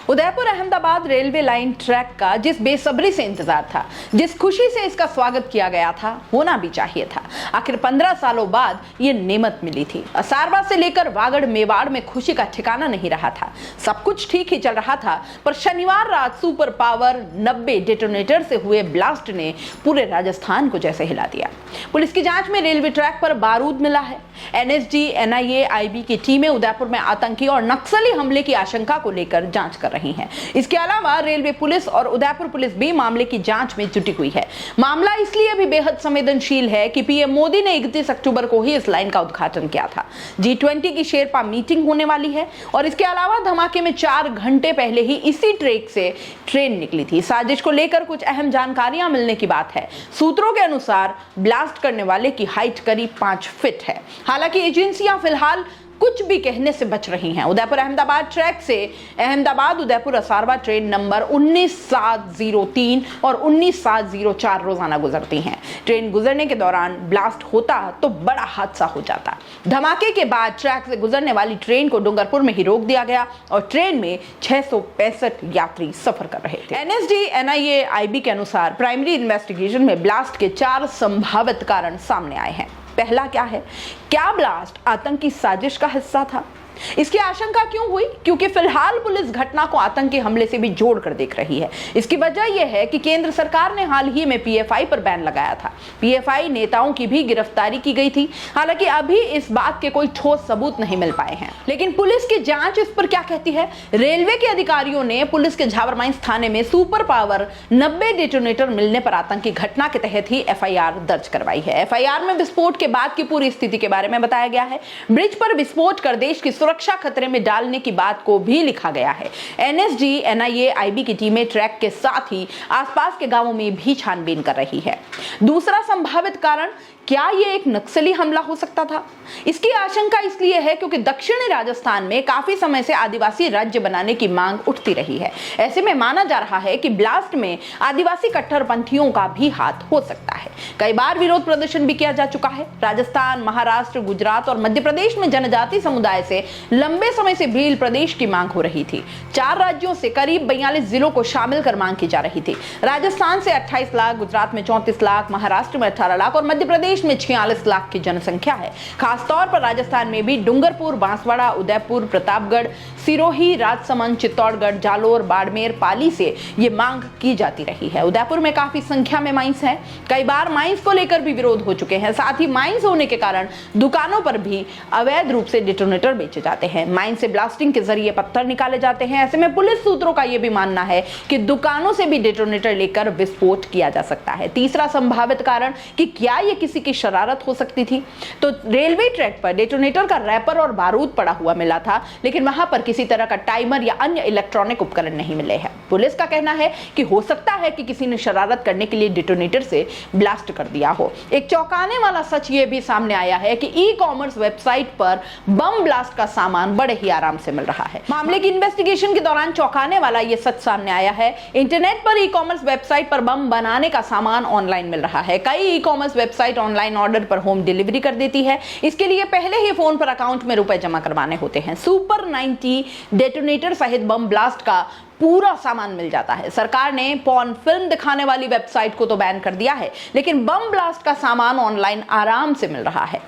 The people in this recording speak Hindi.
Udaipur Ahmedabad railway line track का जिस बेसब्री से इंतजार था, जिस खुशी से इसका स्वागत किया गया था, होना भी चाहिए था। आखिर 15 सालों बाद ये नेमत मिली थी। असारवा से लेकर वागड़ मेवाड़ में खुशी का ठिकाना नहीं रहा था। सब कुछ ठीक ही चल रहा था, पर शनिवार रात सुपर पावर 90 डेटोनेटर से हुए ब्लास्ट ने पूरे राजस्थान को जैसे हिला दिया। पुलिस की जांच में रेलवे ट्रैक पर बारूद मिला है। एनएसजी, एनआईए, आईबी की टीमें उदयपुर में आतंकी और नक्सली हमले की आशंका को लेकर जांच कर रही हैं। इसके अलावा रेलवे पुलिस और उदयपुर पुलिस भी मामले की जांच में जुटी हुई है। मामला इसलिए भी बेहद संवेदनशील है कि पीएम मोदी ने 31 अक्टूबर को ही इस लाइन का उद्घाटन किया था। G20 की शेरपा मीटिंग होने वाली है और इसके अलावा धमाके में 4 घंटे पहले ही इसी ट्रैक से ट्रेन निकली थी। साजिश को लेकर कुछ अहम जानकारियां मिलने की बात है। सूत्रों के अनुसार ब्लास्ट करने वाले की हाइट करीब 5 फीट है। हालांकि एजेंसियां फिलहाल कुछ भी कहने से बच रही हैं। उदयपुर अहमदाबाद ट्रैक से अहमदाबाद उदयपुर असारवा ट्रेन नंबर 19703 और 19704 रोजाना गुजरती हैं। ट्रेन गुजरने के दौरान ब्लास्ट होता तो बड़ा हादसा हो जाता। धमाके के बाद ट्रैक से गुजरने वाली ट्रेन को डूंगरपुर में ही रोक दिया गया और ट्रेन में 665 यात्री सफर कर रहे थे। एनएसडी, एनआईए, आईबी के अनुसार प्राइमरी इन्वेस्टिगेशन में ब्लास्ट के 4 संभावित कारण सामने आए हैं। पहला क्या है? क्या ब्लास्ट आतंकी साजिश का हिस्सा था? इसकी आशंका क्यों हुई? क्योंकि फिलहाल पुलिस घटना को आतंकी हमले से भी जोड़कर देख रही है। इसकी वजह यह है कि केंद्र सरकार ने हाल ही में पीएफआई पर बैन लगाया था। पीएफआई नेताओं की भी गिरफ्तारी की गई थी। हालांकि अभी इस बात के कोई ठोस सबूत नहीं मिल पाए हैं। लेकिन पुलिस की जांच इस पर क्या कहती है? रेलवे के अधिकारियों ने पुलिस के झाबर माइंस थाने में सुपर पावर 90 डेटोनेटर मिलने पर आतंकी घटना के तहत ही एफआईआर दर्ज करवाई है। एफआईआर में विस्फोट के बाद की पूरी स्थिति के बारे में बताया गया है। ब्रिज पर विस्फोट कर देश की सुरक्षा खतरे में डालने की बात को भी लिखा गया है। एनएसजी, एनआईए, आईबी की टीमें ट्रैक के साथ ही आसपास के गांवों में भी छानबीन कर रही है। दूसरा संभावित कारण, क्या यह एक नक्सली हमला हो सकता था? इसकी आशंका इसलिए है क्योंकि दक्षिणी राजस्थान में काफी समय से आदिवासी राज्य बनाने की मांग उठती रही है। ऐसे में माना जा रहा है कि ब्लास्ट में आदिवासी कट्टरपंथियों का भी हाथ हो सकता है। कई बार विरोध प्रदर्शन भी किया जा चुका है। राजस्थान, महाराष्ट्र, गुजरात और मध्य प्रदेश में जनजाति समुदाय से लंबे समय से भील प्रदेश की मांग हो रही थी। 4 राज्यों से करीब 42 जिलों को शामिल कर मांग की जा रही थी। राजस्थान से 28 लाख, गुजरात में 34 लाख, महाराष्ट्र में 18 लाख और मध्य प्रदेश में 46 लाख की जनसंख्या है। खासतौर पर राजस्थान में भी डूंगरपुर, बांसवाड़ा, उदयपुर, प्रतापगढ़, सिरोही, राजसमंद, चित्तौड़गढ़, जालोर, बाड़मेर, पाली से ये मांग की जाती रही है। उदयपुर में काफी संख्या में माइंस हैं। कई बार माइंस को लेकर भी विरोध हो चुके हैं। साथ ही माइंस होने के कारण दुकानों पर भी अवैध रूप से डेटोनेटर बेचे जाते हैं। माइंस से ब्लास्टिंग के जरिए पत्थर निकाले जाते हैं। ऐसे में पुलिस सूत्रों का यह भी मानना है कि दुकानों से भी डेटोनेटर लेकर विस्फोट किया जा सकता है। तीसरा संभावित कारण कि क्या यह किसी की शरारत हो सकती थी, तो रेलवे ट्रैक पर डेटोनेटर का रैपर और बारूद पड़ा हुआ मिला था, लेकिन वहां पर किसी तरह का टाइमर या अन्य इलेक्ट्रॉनिक उपकरण नहीं मिले हैं। पुलिस का कहना है कि हो सकता है कि किसी ने शरारत करने के लिए डेटोनेटर से ब्लास्ट कर दिया हो। एक चौंकाने वाला सच ये भी सामने आया है कि ई-कॉमर्स वेबसाइट पर बम ब्लास्ट का सामान बड़े ही आराम से मिल रहा है। मामले की इन्वेस्टिगेशन के दौरान चौंकाने वाला यह सच सामने आया है। इंटरनेट पर ई-कॉमर्स वेबसाइट पर बम बनाने का सामान ऑनलाइन मिल रहा है। कई ई-कॉमर्स वेबसाइट ऑनलाइन ऑर्डर पर होम डिलीवरी कर देती है। इसके लिए पहले ही फोन पर अकाउंट में रुपए जमा करवाने होते हैं। सुपर 90 डेटोनेटर सहित बम ब्लास्ट का पूरा सामान मिल जाता है। सरकार ने पॉर्न फिल्म दिखाने वाली वेबसाइट को तो बैन कर दिया है, लेकिन बम ब्लास्ट का सामान ऑनलाइन आराम से मिल रहा है।